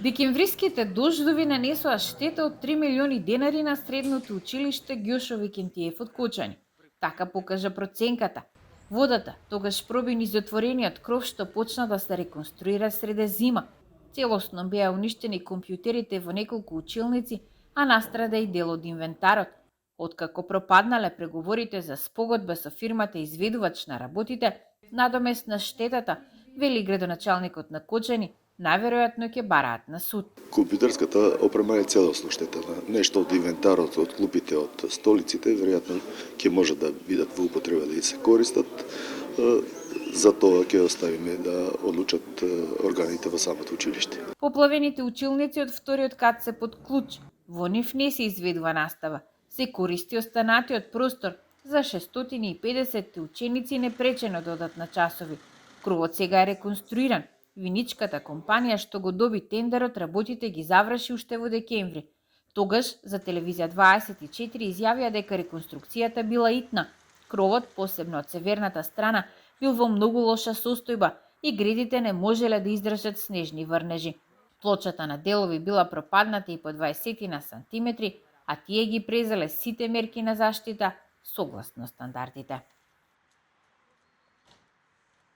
Декемвриските дождови нанесоа штета од 3 милиони денари на средното училиште Ѓошо Викентиев од Кочани. Така покажа проценката. Водата тогаш проби низ отворениот кров што почна да се реконструира среде зима. Целосно беа уништени компјутерите во неколку училници, а настрада и дел од инвентарот. Откако пропаднале преговорите за спогодба со фирмата изведувач на работите, надомест на штетата, вели градоначалникот на Кочани, најверојатно ќе бараат на суд. Компјутерската опрема е целосно штетена. Нешто од инвентарот, од клупите, од столиците, веројатно ќе може да бидат во употреба да се користат. За тоа ќе оставиме да одлучат органите во самото училиште. Поплавените училници од вториот кат се под клуч. Во нив не се изведува настава. Се користи останатиот простор за 650 ученици непречено да одат на часови. Кровот сега е реконструиран. Виничката компанија што го доби тендерот работите ги заврши уште во декември. Тогаш за телевизија 24 изјавија дека реконструкцијата била итна. Кровот, посебно од северната страна, бил во многу лоша состојба и гредите не можеле да издржат снежни врнежи. Плочата на делови била пропадната и по 20 на сантиметри, а тие ги презеле сите мерки на заштита согласно стандардите.